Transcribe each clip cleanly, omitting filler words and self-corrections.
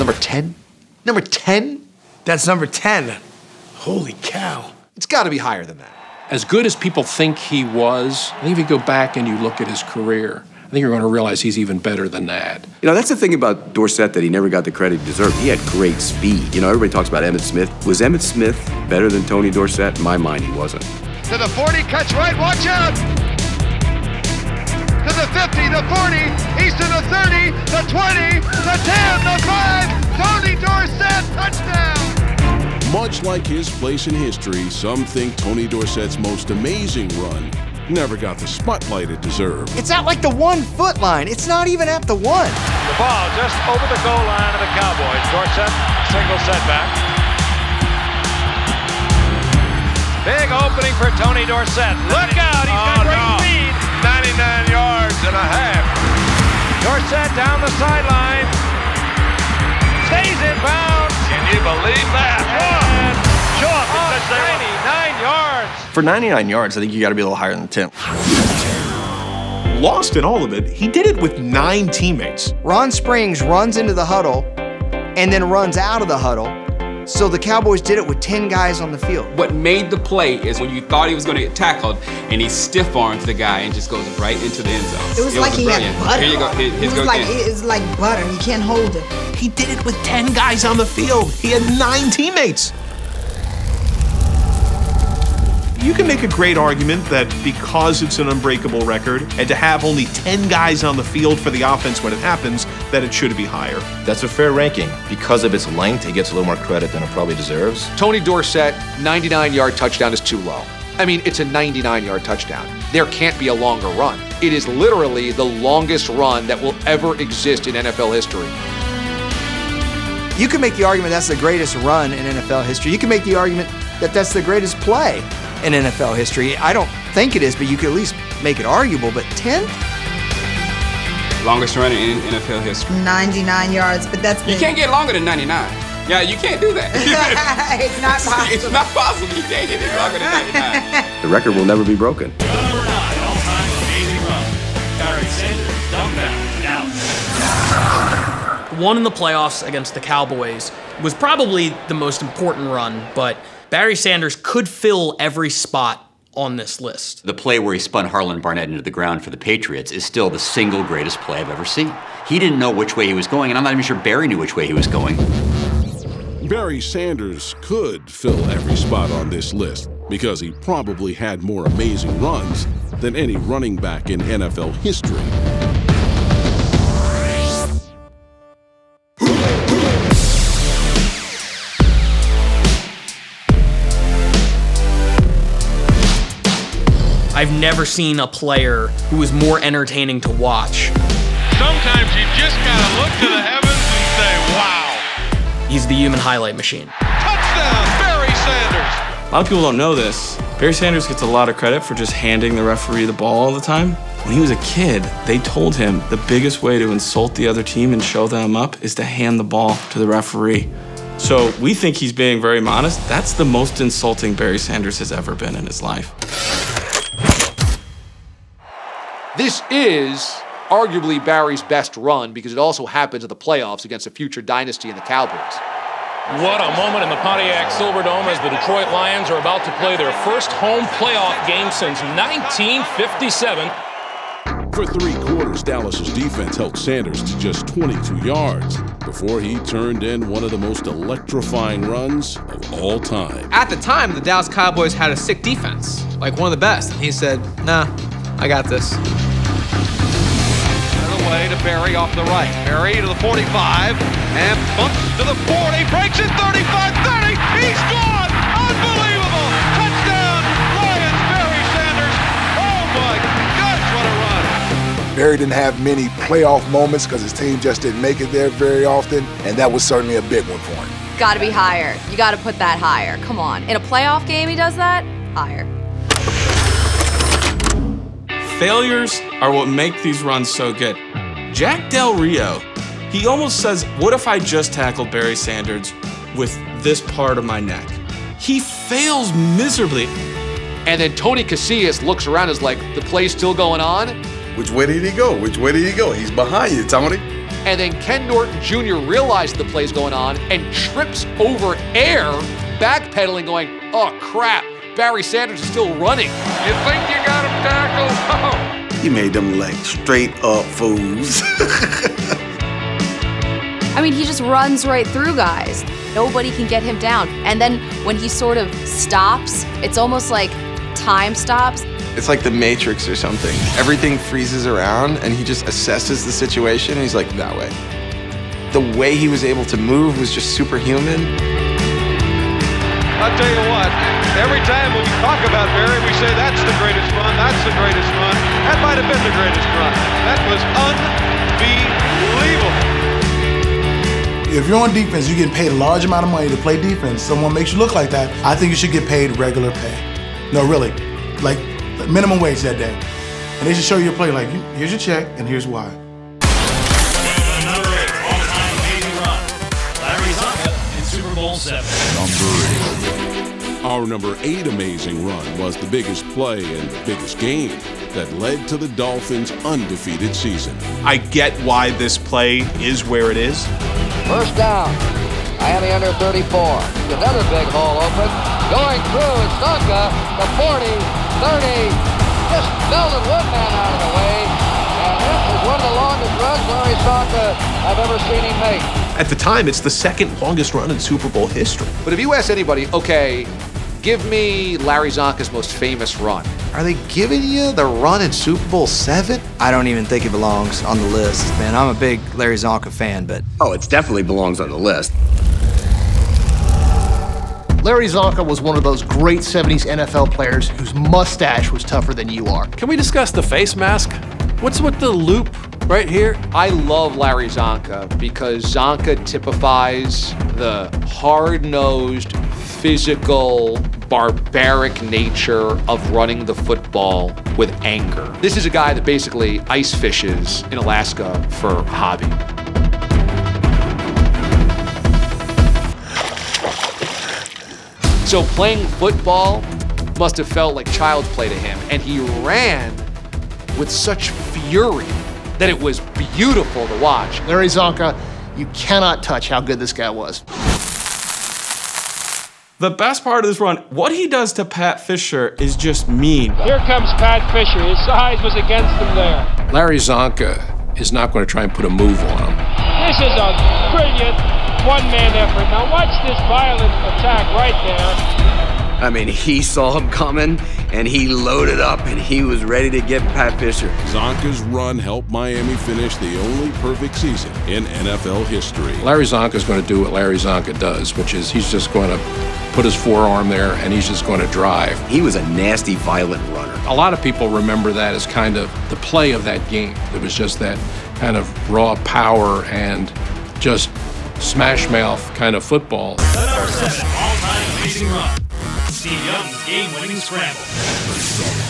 Number 10? Number 10? That's number 10. Holy cow. It's got to be higher than that. As good as people think he was, I think if you go back and you look at his career, I think you're going to realize he's even better than that. You know, that's the thing about Dorsett, that he never got the credit he deserved. He had great speed. You know, everybody talks about Emmitt Smith. Was Emmitt Smith better than Tony Dorsett? In my mind, he wasn't. To the 40, cuts right, watch out! To the 50, the 40, he's to the 30, the 20, the 10, the 5, Tony Dorsett, touchdown! Much like his place in history, some think Tony Dorsett's most amazing run never got the spotlight it deserved. It's at like the 1 foot line. It's not even at the 1. The ball just over the goal line of the Cowboys. Dorsett, single setback. Big opening for Tony Dorsett. Look out, he's got great speed. 99 yards and a half. Dorsett down the sideline. Stays in bounds. Can you believe that? And short, 99 yards. For 99 yards, I think you got to be a little higher than 10. Lost in all of it, he did it with 9 teammates. Ron Springs runs into the huddle and then runs out of the huddle. So the Cowboys did it with 10 guys on the field. What made the play is when you thought he was going to get tackled and he stiff arms the guy and just goes right into the end zone. It was like he had butter. Here you go. It's like butter. You can't hold it. He did it with 10 guys on the field. He had 9 teammates. You can make a great argument that because it's an unbreakable record and to have only 10 guys on the field for the offense when it happens, that it should be higher. That's a fair ranking. Because of its length, he gets a little more credit than it probably deserves. Tony Dorsett, 99-yard touchdown is too low. I mean, it's a 99-yard touchdown. There can't be a longer run. It is literally the longest run that will ever exist in NFL history. You can make the argument that's the greatest run in NFL history. You can make the argument that that's the greatest play in NFL history. I don't think it is, but you could at least make it arguable. But 10? Longest run in NFL history. 99 yards, but that's You can't get longer than 99. Yeah, you can't do that. It's not possible. It's not possible. You can't get it longer than 99. The record will never be broken. Number 9, all-time amazing run. Barry Sanders, dumb down. One in the playoffs against the Cowboys was probably the most important run, but Barry Sanders could fill every spot on this list. The play where he spun Harlan Barnett into the ground for the Patriots is still the single greatest play I've ever seen. He didn't know which way he was going, and I'm not even sure Barry knew which way he was going. Barry Sanders could fill every spot on this list because he probably had more amazing runs than any running back in NFL history. I've never seen a player who was more entertaining to watch. Sometimes you just gotta look to the heavens and say, wow. He's the human highlight machine. Touchdown, Barry Sanders. A lot of people don't know this. Barry Sanders gets a lot of credit for just handing the referee the ball all the time. When he was a kid, they told him the biggest way to insult the other team and show them up is to hand the ball to the referee. So we think he's being very modest. That's the most insulting Barry Sanders has ever been in his life. This is arguably Barry's best run because it also happens in the playoffs against a future dynasty in the Cowboys. What a moment in the Pontiac Silverdome as the Detroit Lions are about to play their first home playoff game since 1957. For 3 quarters, Dallas's defense held Sanders to just 22 yards before he turned in one of the most electrifying runs of all time. At the time, the Dallas Cowboys had a sick defense, like one of the best. And he said, nah, I got this. Away to Barry off the right. Barry to the 45 and bumps to the 40, breaks it 35-30. He's gone! Unbelievable! Touchdown, Lions, Barry Sanders. Oh my gosh, what a run! Barry didn't have many playoff moments because his team just didn't make it there very often, and that was certainly a big one for him. Gotta be higher. You gotta put that higher. Come on. In a playoff game, he does that? Higher. Failures are what make these runs so good. Jack Del Rio, he almost says, what if I just tackled Barry Sanders with this part of my neck? He fails miserably. And then Tony Casillas looks around and is like, the play's still going on? Which way did he go? Which way did he go? He's behind you, Tony. and then Ken Norton Jr. realizes the play's going on and trips over air, backpedaling, going, oh crap, Barry Sanders is still running. You think you got him tackled? Oh. He made them like straight up fools. I mean, he just runs right through guys. Nobody can get him down. And then when he sort of stops, it's almost like time stops. It's like the Matrix or something. Everything freezes around and he just assesses the situation and he's like, that way. The way he was able to move was just superhuman. I'll tell you what, every time when we talk about Barry, we say that's the greatest run, that's the greatest run. That might have been the greatest run. That was unbelievable. If you're on defense, you're getting paid a large amount of money to play defense. Someone makes you look like that, I think you should get paid regular pay. No, really, like minimum wage that day. And they should show you your play like, here's your check and here's why. Number 8 all-time amazing run. Larry Zonka in Super Bowl 7. Our number 8 amazing run was the biggest play and the biggest game that led to the Dolphins' undefeated season. I get why this play is where it is. First down. Miami under 34. Another big hole open. Going through is Zonka. The 40, 30. Just Melvin Woodman out of the way. And this is one of the longest runs Larry Zonka I've ever seen him make. At the time, it's the second longest run in Super Bowl history. But if you ask anybody, okay, give me Larry Zonka's most famous run. Are they giving you the run in Super Bowl 7? I don't even think it belongs on the list, man. I'm a big Larry Zonka fan, but... Oh, it definitely belongs on the list. Larry Zonka was one of those great 70s NFL players whose mustache was tougher than you are. Can we discuss the face mask? What's with the loop right here? I love Larry Zonka because Zonka typifies the hard-nosed, physical, barbaric nature of running the football with anger. This is a guy that basically ice fishes in Alaska for a hobby. So playing football must have felt like child's play to him, and he ran with such fury that it was beautiful to watch. Larry Zonka, you cannot touch how good this guy was. The best part of this run, what he does to Pat Fisher is just mean. Here comes Pat Fisher. His size was against him there. Larry Zonka is not going to try and put a move on him. This is a brilliant one-man effort. Now watch this violent attack right there. I mean, he saw him coming, and he loaded up, and he was ready to get Pat Fisher. Zonka's run helped Miami finish the only perfect season in NFL history. Larry Zonka is going to do what Larry Zonka does, which is he's just going to put his forearm there, and he's just going to drive. He was a nasty, violent runner. A lot of people remember that as kind of the play of that game. It was just that kind of raw power and just smash mouth kind of football. The number 7 all-time amazing run. Steve Young's game-winning scramble.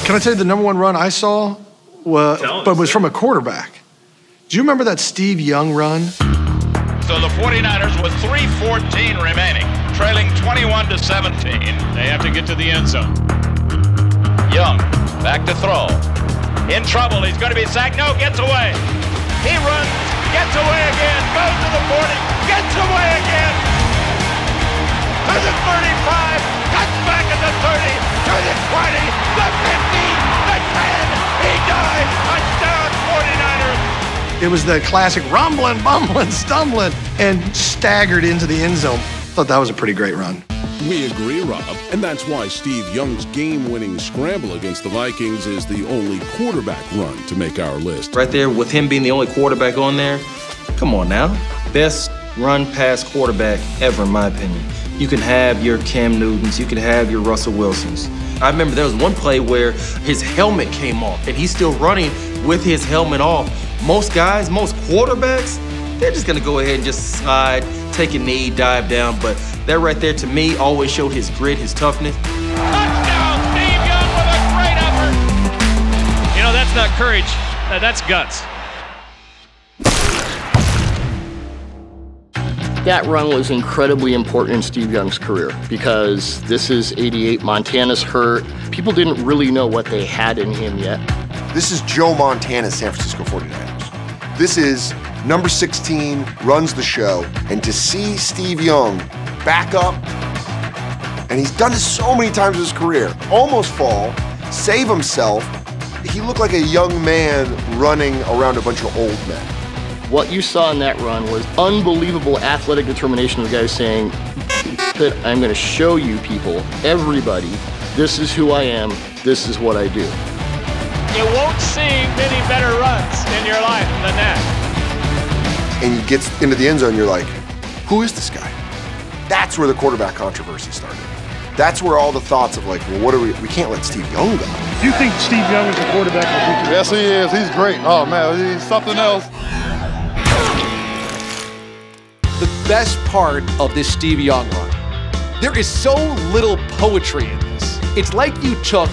Can I tell you the number 1 run I saw was from a quarterback? Do you remember that Steve Young run? So the 49ers with 3:14 remaining, trailing 21-17. They have to get to the end zone. Young, back to throw. In trouble, he's going to be sacked. No, gets away. He runs, gets away again, goes to the 40, gets away again. To the 35, cuts back at the 30, to the 20, the 50, the 10. He died. Touchdown, 49ers. It was the classic rumbling, bumbling, stumbling, and staggered into the end zone. Thought that was a pretty great run. We agree, Rob, and that's why Steve Young's game-winning scramble against the Vikings is the only quarterback run to make our list. Right there, with him being the only quarterback on there, come on now. Best run-pass quarterback ever, in my opinion. You can have your Cam Newtons, you can have your Russell Wilsons. I remember there was one play where his helmet came off, and he's still running with his helmet off. Most guys, most quarterbacks, they're just gonna go ahead and just slide, take a knee, dive down, but that right there, to me, always showed his grit, his toughness. Touchdown, Steve Young with a great effort. You know, that's not courage, that's guts. That run was incredibly important in Steve Young's career because this is '88, Montana's hurt. People didn't really know what they had in him yet. This is Joe Montana's San Francisco 49ers. This is number 16, runs the show, and to see Steve Young back up, and he's done this so many times in his career, almost fall, save himself. He looked like a young man running around a bunch of old men. What you saw in that run was unbelievable athletic determination of the guy saying, I'm going to show you people, everybody, this is who I am, this is what I do. You won't see many better runs in your life than that. And he gets into the end zone, you're like, who is this guy? That's where the quarterback controversy started. That's where all the thoughts of like, well, what are we can't let Steve Young go. Do you think Steve Young is a quarterback? Yes, he is. He's great. Oh, man, he's something else. The best part of this Steve Young run, there is so little poetry in this. It's like you took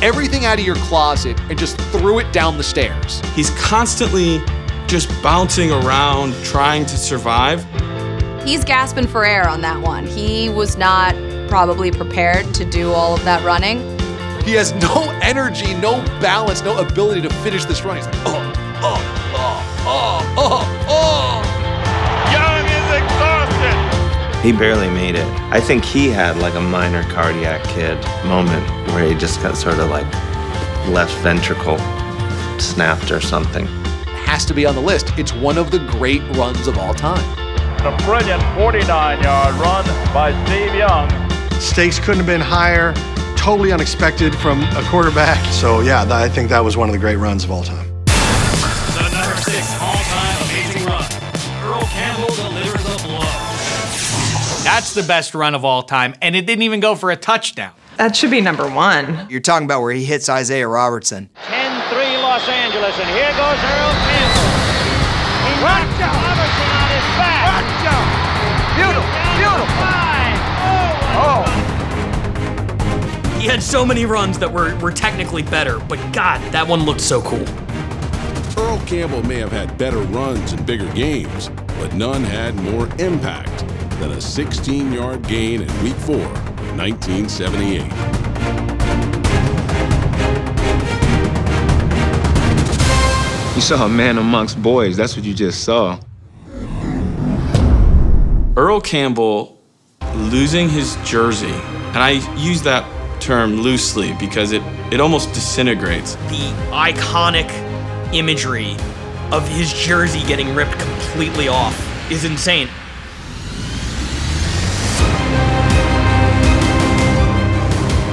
everything out of your closet and just threw it down the stairs. He's constantly just bouncing around, trying to survive. He's gasping for air on that one. He was not probably prepared to do all of that running. He has no energy, no balance, no ability to finish this run. He's like, Young is exhausted. He barely made it. I think he had like a minor cardiac kid moment where he just got sort of like left ventricle snapped or something. Has to be on the list. It's one of the great runs of all time. A brilliant 49-yard run by Steve Young. Stakes couldn't have been higher. Totally unexpected from a quarterback. So yeah, I think that was one of the great runs of all time. The number 6 all-time amazing run. Earl Campbell delivers a blow. That's the best run of all time, and it didn't even go for a touchdown. That should be number 1. You're talking about where he hits Isaiah Robertson. 10-3 Los Angeles, and here goes Earl Campbell. He knocks Robertson on his back. Beautiful, beautiful. He had so many runs that were technically better, but God, that one looked so cool. Earl Campbell may have had better runs in bigger games, but none had more impact than a 16-yard gain in Week 4, 1978. You saw a man amongst boys. That's what you just saw. Earl Campbell losing his jersey, and I use that term loosely because it almost disintegrates. The iconic imagery of his jersey getting ripped completely off is insane.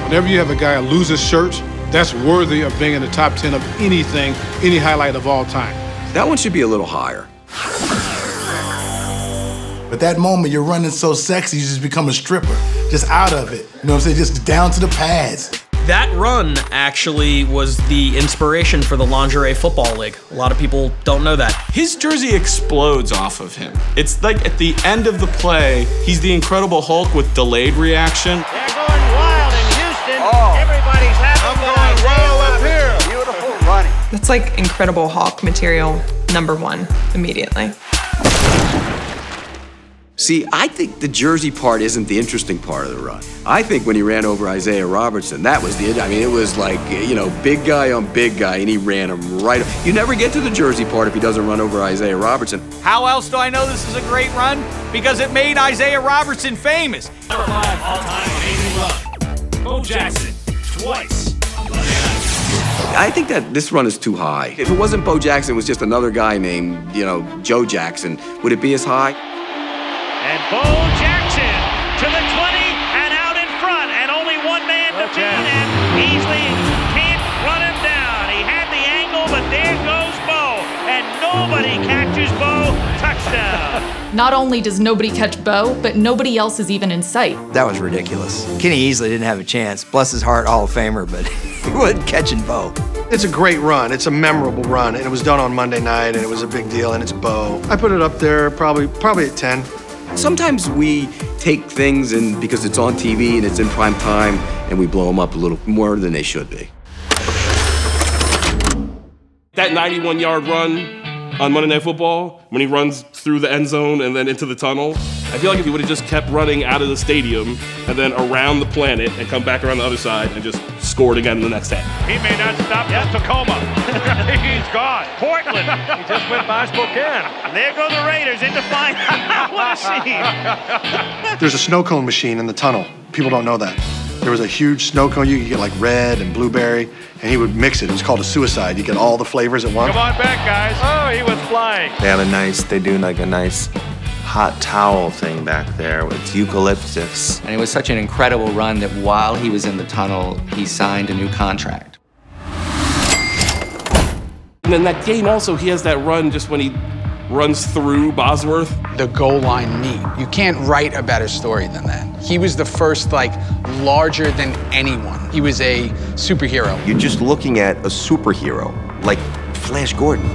Whenever you have a guy lose his shirt, that's worthy of being in the top 10 of anything, any highlight of all time. That one should be a little higher. But that moment, you're running so sexy, you just become a stripper. Just out of it. You know what I'm saying? Just down to the pads. That run actually was the inspiration for the Lingerie Football League. A lot of people don't know that. His jersey explodes off of him. It's like at the end of the play, he's the Incredible Hulk with delayed reaction. They're going wild in Houston. Everybody's happy. I'm going wild up here. Beautiful running. That's like Incredible Hulk material, number 1, immediately. See, I think the jersey part isn't the interesting part of the run. I think when he ran over Isaiah Robertson, that was it was like, big guy on big guy, and he ran him right. You never get to the jersey part if he doesn't run over Isaiah Robertson. How else do I know this is a great run? Because it made Isaiah Robertson famous. Number 5 all-time amazing run. Bo Jackson, twice. I think that this run is too high. If it wasn't Bo Jackson, it was just another guy named, Joe Jackson, would it be as high? And Bo Jackson to the 20 and out in front, and only one man to beat, and Easley can't run him down. He had the angle, but there goes Bo, and nobody catches Bo. Touchdown. Not only does nobody catch Bo, but nobody else is even in sight. That was ridiculous. Kenny Easley didn't have a chance. Bless his heart, Hall of Famer, but he wasn't catching Bo. It's a great run. It's a memorable run, and it was done on Monday night, and it was a big deal, and it's Bo. I put it up there probably at 10. Sometimes we take things and because it's on TV and it's in prime time and we blow them up a little more than they should be. That 91-yard run on Monday Night Football, when he runs through the end zone and then into the tunnel, I feel like if he would have just kept running out of the stadium and then around the planet and come back around the other side and just scored again the next day. He may not stop till Tacoma. He's gone. Portland. He just went by Spokane. There go the Raiders in to find out. What a scene. There's a snow cone machine in the tunnel. People don't know that. There was a huge snow cone. You could get like red and blueberry, and he would mix it. It was called a suicide. You get all the flavors at once. Come on back, guys. Oh, he was flying. They do like a nice hot towel thing back there with eucalyptus. And it was such an incredible run that while he was in the tunnel, he signed a new contract. And then that game also, he has that run just when he runs through Bosworth. The goal line meet. You can't write a better story than that. He was the first, larger than anyone. He was a superhero. You're just looking at a superhero, like Flash Gordon.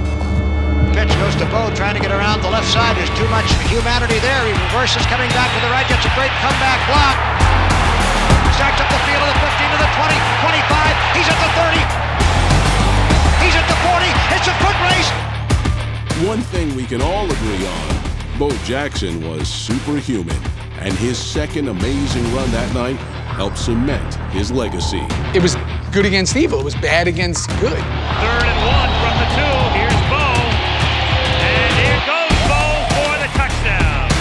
Pitch goes to Bo, trying to get around the left side. There's too much humanity there. He reverses, coming back to the right, gets a great comeback block. Stacks up the field at the 15 to the 20, 25. He's at the 30. He's at the 40. It's a foot race. One thing we can all agree on, Bo Jackson was superhuman, and his second amazing run that night helped cement his legacy. It was good against evil. It was bad against good. 3rd and 1 from the 2. Here's Bo. And here goes Bo for the touchdown.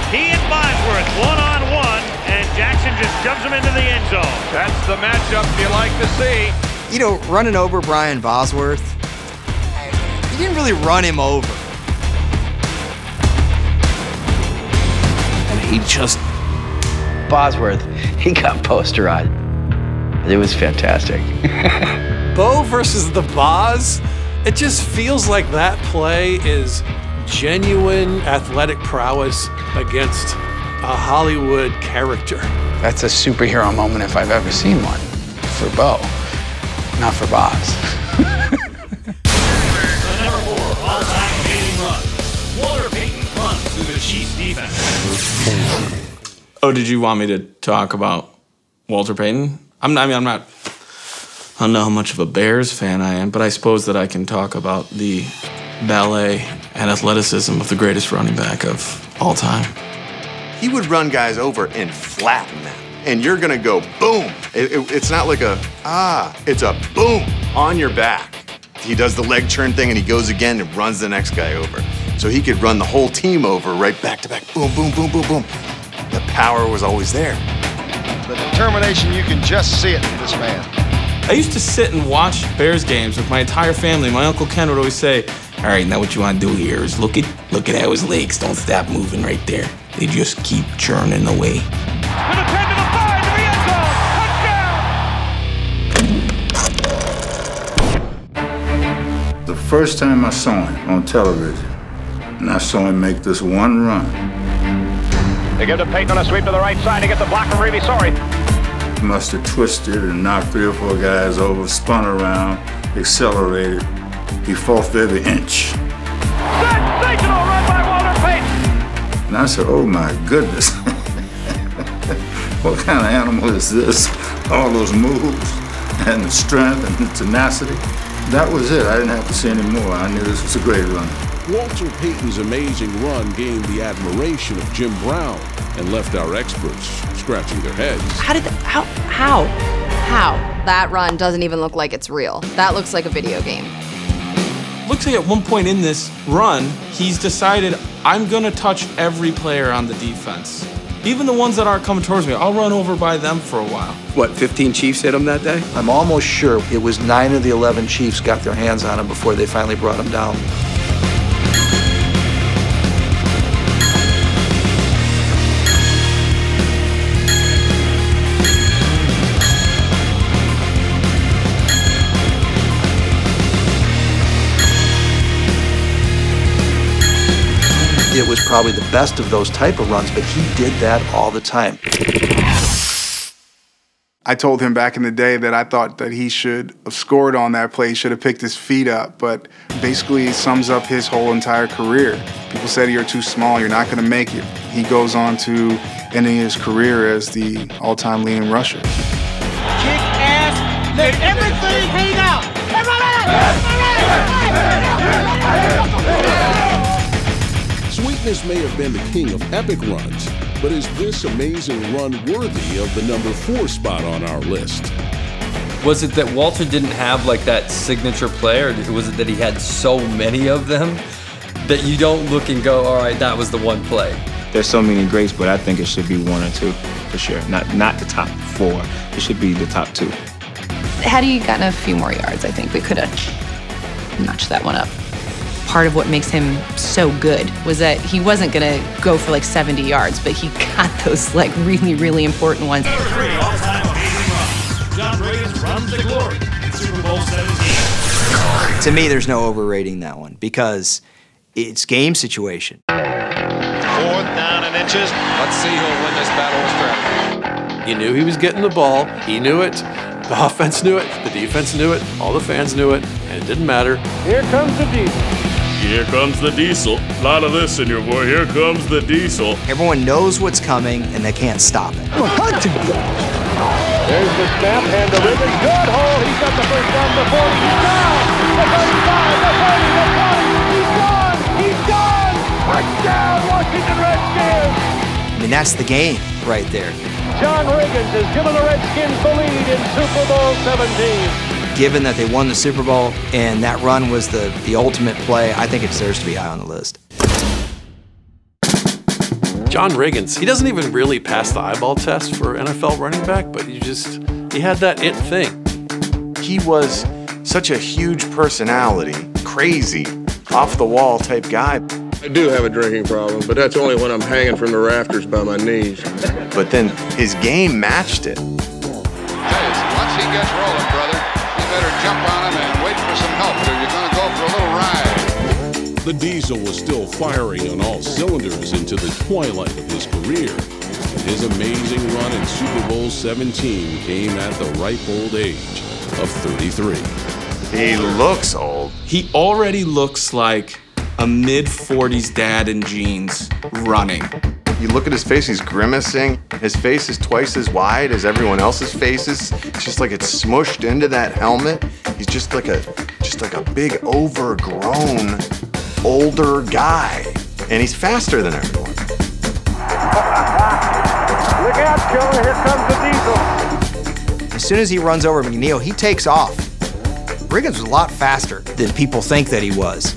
He and Bosworth one-on-one, and Jackson just jumps him into the end zone. That's the matchup you like to see. You know, running over Brian Bosworth, he didn't really run him over. And he just... Bosworth, he got posterized. It was fantastic. Bo versus the Boz, it just feels like that play is genuine athletic prowess against a Hollywood character. That's a superhero moment if I've ever seen one. For Bo, not for Boz. All-time amazing run. Walter Payton runs through the Chiefs defense. Oh, did you want me to talk about Walter Payton? I don't know how much of a Bears fan I am, but I suppose that I can talk about the ballet and athleticism of the greatest running back of all time. He would run guys over and flatten them. And you're gonna go boom. It's not like it's a boom on your back. He does the leg turn thing and he goes again and runs the next guy over. So he could run the whole team over right back to back. Boom, boom, boom, boom, boom. The power was always there. The determination, you can just see it in this man. I used to sit and watch Bears games with my entire family. My Uncle Ken would always say, all right, now what you want to do here is look at how his legs don't stop moving right there. They just keep churning away. To the 10 to the 5 to the end zone. Touchdown! The first time I saw him on television, and I saw him make this one run. They give to Payton on a sweep to the right side. He gets a block from Reeve. Sorry. He must have twisted and knocked 3 or 4 guys over, spun around, accelerated. He fought for every inch. Sensational run by Walter Payton. And I said, oh my goodness. What kind of animal is this? All those moves and the strength and the tenacity. That was it. I didn't have to say any more. I knew this was a great run. Walter Payton's amazing run gained the admiration of Jim Brown and left our experts scratching their heads. How? That run doesn't even look like it's real. That looks like a video game. Looks like at one point in this run, he's decided, I'm gonna touch every player on the defense. Even the ones that aren't coming towards me, I'll run over by them for a while. What, 15 Chiefs hit him that day? I'm almost sure it was 9 of the 11 Chiefs got their hands on him before they finally brought him down. It was probably the best of those type of runs, but he did that all the time. I told him back in the day that I thought that he should have scored on that play. He should have picked his feet up, but basically it sums up his whole entire career. People said you're too small, you're not gonna make it. He goes on to ending his career as the all-time leading rusher. Kick ass, let everything hang out. Sweetness may have been the king of epic runs, But is this amazing run worthy of the number 4 spot on our list? Was it that Walter didn't have like that signature play, or was it that he had so many of them that you don't look and go, all right, that was the one play? There's so many greats, but I think it should be 1 or 2 for sure. Not the top 4. It should be the top 2. Had he gotten a few more yards, I think we could have notched that one up. Part of what makes him so good was that he wasn't going to go for like 70 yards, but he got those like really, really important ones. Number 3 all-time amazing run. John Riggins runs to glory in Super Bowl 17. To me, there's no overrating that one because it's game situation. 4th down and inches. Let's see who'll win this battle of strategy. He knew he was getting the ball. He knew it. The offense knew it. The defense knew it. All the fans knew it. And it didn't matter. Here comes the diesel. Here comes the diesel. A lot of this in your voice. Here comes the diesel. Everyone knows what's coming, and they can't stop it. There's the snap, and the Riggins. Good hole. He's got the first down, the 40. He's down. The 35, the 30, the 20. He's gone. He's gone. Touchdown, Washington Redskins. I mean, that's the game right there. John Riggins has given the Redskins the lead in Super Bowl 17. Given that they won the Super Bowl and that run was the ultimate play, I think it deserves to be high on the list. John Riggins, he doesn't even really pass the eyeball test for NFL running back, but he had that it thing. He was such a huge personality, crazy, off-the-wall type guy. I do have a drinking problem, but that's only when I'm hanging from the rafters by my knees. But then his game matched it. Once he gets rolling, brother, you better jump on him and wait for some help, or you're going to go for a little ride. The Diesel was still firing on all cylinders into the twilight of his career. And his amazing run in Super Bowl 17 came at the ripe old age of 33. He looks old. He already looks like a mid-40s dad in jeans running. You look at his face, he's grimacing. His face is twice as wide as everyone else's faces. It's just like it's smushed into that helmet. He's just like a big, overgrown, older guy. And he's faster than everyone. Look out, Joe, here comes the Diesel. As soon as he runs over McNeil, he takes off. Riggins was a lot faster than people think that he was.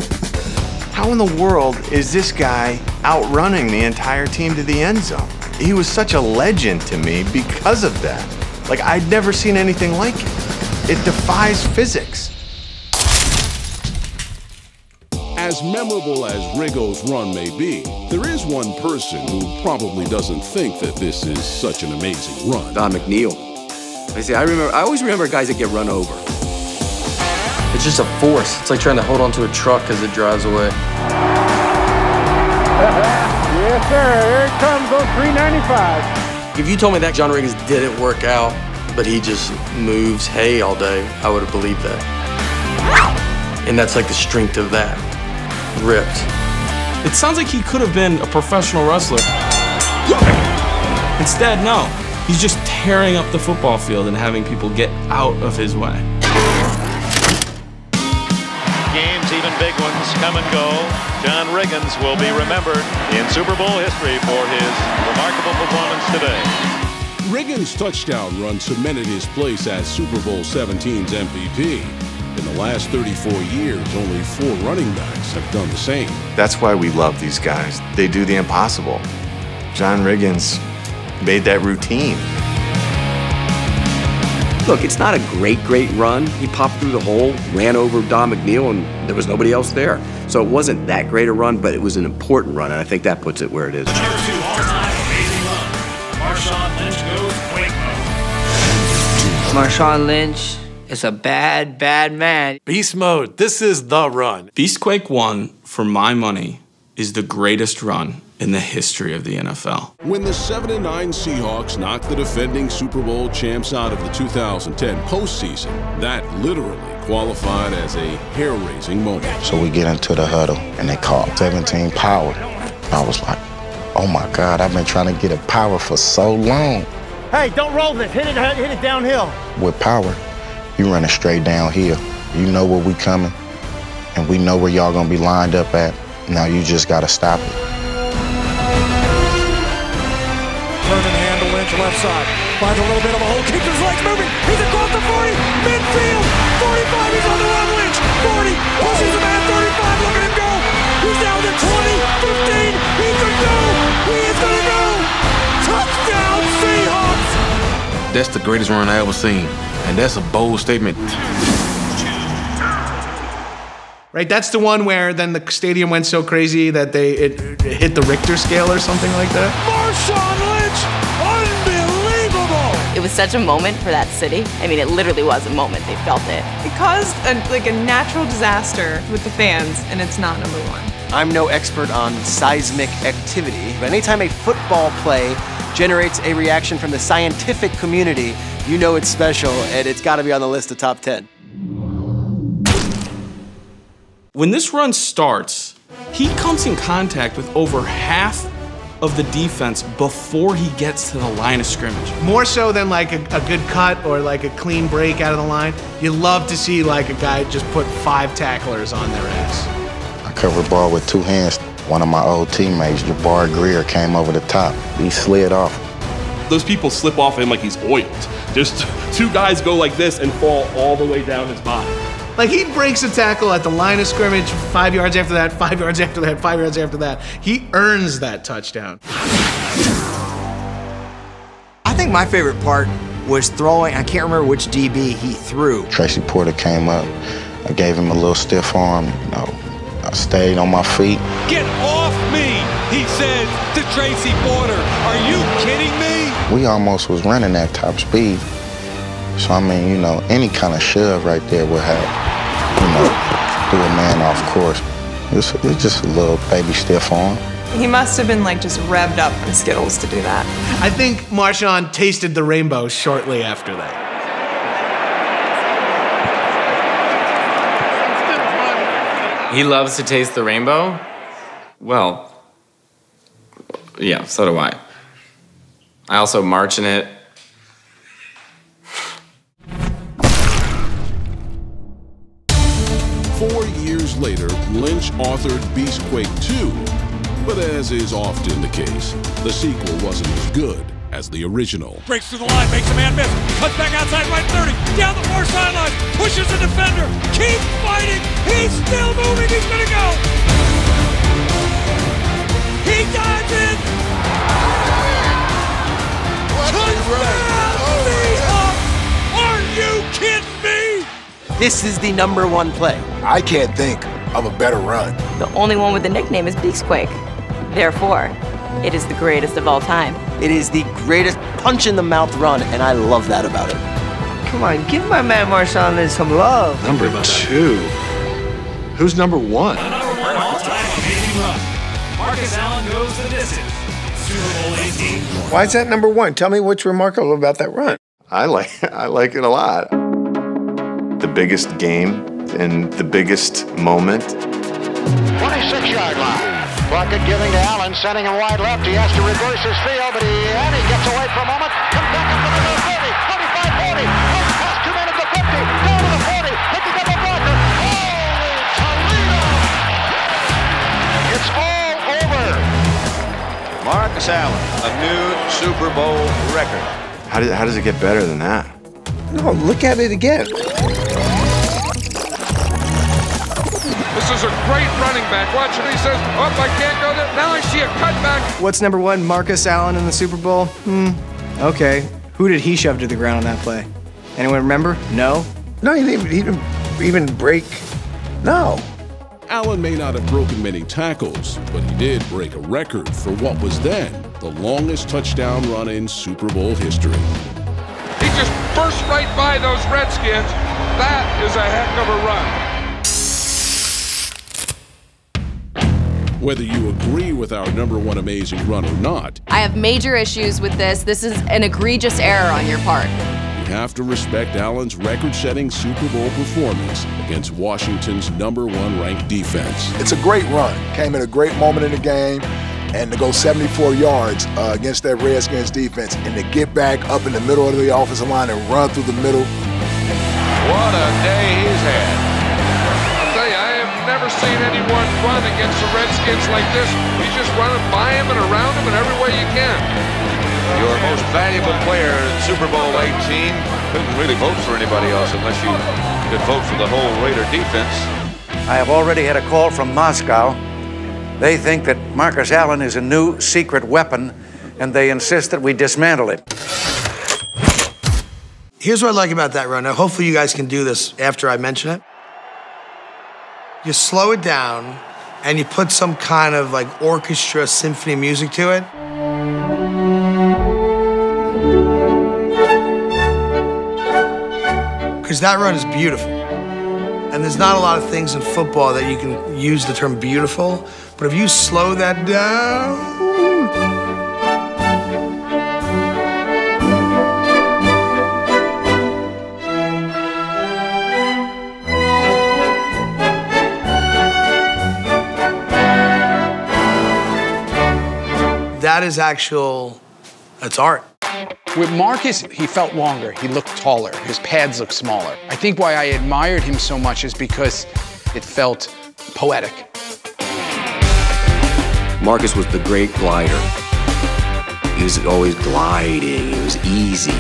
How in the world is this guy outrunning the entire team to the end zone? He was such a legend to me because of that. Like, I'd never seen anything like it. It defies physics. As memorable as Riggo's run may be, there is one person who probably doesn't think that this is such an amazing run. Don McNeil. I always remember guys that get run over. It's just a force. It's like trying to hold onto a truck as it drives away. Yes, sir. Here it comes, those 395. If you told me that John Riggins didn't work out, but he just moves hay all day, I would have believed that. And that's like the strength of that. Ripped. It sounds like he could have been a professional wrestler. Instead, no. He's just tearing up the football field and having people get out of his way. Games, even big ones, come and go. John Riggins will be remembered in Super Bowl history for his remarkable performance today. Riggins' touchdown run cemented his place as Super Bowl 17's MVP. In the last 34 years, only 4 running backs have done the same. That's why we love these guys. They do the impossible. John Riggins made that routine. Look, it's not a great run. He popped through the hole, ran over Don McNeil, and there was nobody else there. So it wasn't that great a run, but it was an important run, and I think that puts it where it is. Number 2 all-time amazing run. Marshawn Lynch goes Quake mode. Marshawn Lynch is a bad, bad man. Beast mode. This is the run. Beastquake 1, for my money, is the greatest run in the history of the NFL. When the 7-9 Seahawks knocked the defending Super Bowl champs out of the 2010 postseason, that literally qualified as a hair-raising moment. So we get into the huddle, and they call 17 power. I was like, oh my God, I've been trying to get a power for so long. Hey, don't roll this. Hit it downhill. With power, you running straight downhill. You know where we coming, and we know where y'all gonna be lined up at. Now you just gotta stop it. the left side. Finds a little bit of a hole. Keeps his legs moving. He's across the 40. Midfield. 45. He's on the run. Lynch. 40. Pushes the man. 35. Look at him go. He's down to 20. 15. He could go. He is going to go. Touchdown Seahawks. That's the greatest run I ever seen. And that's a bold statement. Right, that's the one where then the stadium went so crazy that it hit the Richter scale or something like that. Marshawn Lynch, unbelievable! It was such a moment for that city. I mean, it literally was a moment. They felt it. It caused a natural disaster with the fans, and it's not number one. I'm no expert on seismic activity, but anytime a football play generates a reaction from the scientific community, you know it's special, and it's got to be on the list of top 10. When this run starts, he comes in contact with over half of the defense before he gets to the line of scrimmage. More so than like a good cut or like a clean break out of the line, you love to see like a guy just put 5 tacklers on their ass. I covered ball with 2 hands. One of my old teammates, Jabbar Greer, came over the top. He slid off. Those people slip off him like he's oiled. Just 2 guys go like this and fall all the way down his body. Like he breaks a tackle at the line of scrimmage, 5 yards after that, 5 yards after that, 5 yards after that. He earns that touchdown. I think my favorite part was throwing, I can't remember which DB he threw. Tracy Porter came up. I gave him a little stiff arm. I stayed on my feet. Get off me, he said to Tracy Porter. Are you kidding me? We almost was running at top speed. So, I mean, any kind of shove right there would have, threw a man off course. It's just a little baby stiff arm. He must have been like just revved up on Skittles to do that. I think Marshawn tasted the rainbow shortly after that. He loves to taste the rainbow? Well, yeah, so do I. I also march in it. Later, Lynch authored Beastquake 2, but as is often the case, the sequel wasn't as good as the original. Breaks through the line, makes a man miss, cuts back outside right 30, down the far sideline, pushes the defender, keeps fighting, he's still moving, he's gonna go! He dives in! Touchdown, Seahawks! Are you kidding me? This is the #1 play. I can't think of a better run. The only one with the nickname is Beastquake. Therefore, it is the greatest of all time. It is the greatest punch-in-the-mouth run, and I love that about it. Come on, give my man Marshawn Lynch some love. Number 2. Who's number 1? Marcus Allen goes the distance. Super Bowl 18. Why is that number 1? Tell me what's remarkable about that run. I like it a lot. The biggest game and the biggest moment. 26-yard line. Plunkett giving to Allen, sending him wide left. He has to reverse his field, but he gets away for a moment. Comes back up to the 30, 35, 40. Goes past 2 men at the 50. Down to the 40. Picking up a blocker. Holy Toledo! It's all over. Marcus Allen, a new Super Bowl record. How does it get better than that? No, look at it again. This is a great running back. Watch it. He says, oh, I can't go there. Now I see a cutback. What's number 1? Marcus Allen in the Super Bowl? Okay. Who did he shove to the ground on that play? Anyone remember? No? No, he didn't even break. No. Allen may not have broken many tackles, but he did break a record for what was then the longest touchdown run in Super Bowl history. He just burst right by those Redskins. That is a heck of a run. Whether you agree with our #1 amazing run or not, I have major issues with this. This is an egregious error on your part. you have to respect Allen's record-setting Super Bowl performance against Washington's #1 ranked defense. It's a great run. Came at a great moment in the game, and to go 74 yards against that Redskins defense, and to get back up in the middle of the offensive line and run through the middle. What a day he's had. I'll tell you, I have never never seen anyone run against the Redskins like this. He's just running by him and around him in every way you can. Your most valuable player in Super Bowl 18. Couldn't really vote for anybody else unless you could vote for the whole Raider defense. I have already had a call from Moscow. They think that Marcus Allen is a new secret weapon, and they insist that we dismantle it. Here's what I like about that run. Now, hopefully you guys can do this after I mention it. You slow it down, and you put some kind of like orchestra symphony music to it. Because that run is beautiful. And there's not a lot of things in football that you can use the term beautiful, but if you slow that down, that is it's art. With Marcus, he felt longer, he looked taller, his pads looked smaller. I think why I admired him so much is because it felt poetic. Marcus was the great glider. He was always gliding, it was easy.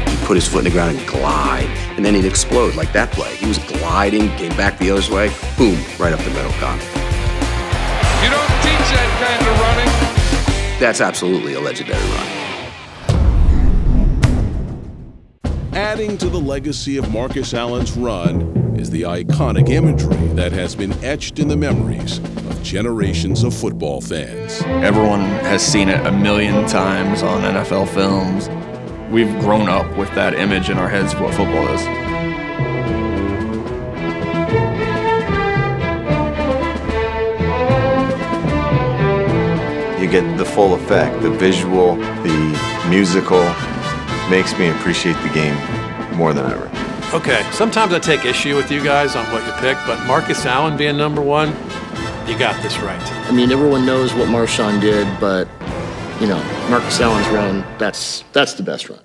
He'd put his foot in the ground and glide, and then he'd explode like that play. He was gliding, came back the other way, boom, right up the middle, gone. You don't teach that kind of running. That's absolutely a legendary run. Adding to the legacy of Marcus Allen's run is the iconic imagery that has been etched in the memories of generations of football fans. Everyone has seen it a million times on NFL films. We've grown up with that image in our heads of what football is. You get the full effect, the visual, the musical, makes me appreciate the game more than ever. Okay, sometimes I take issue with you guys on what you pick, but Marcus Allen being number one, you got this right. I mean, everyone knows what Marshawn did, but, you know, Marcus Allen's run, that's the best run.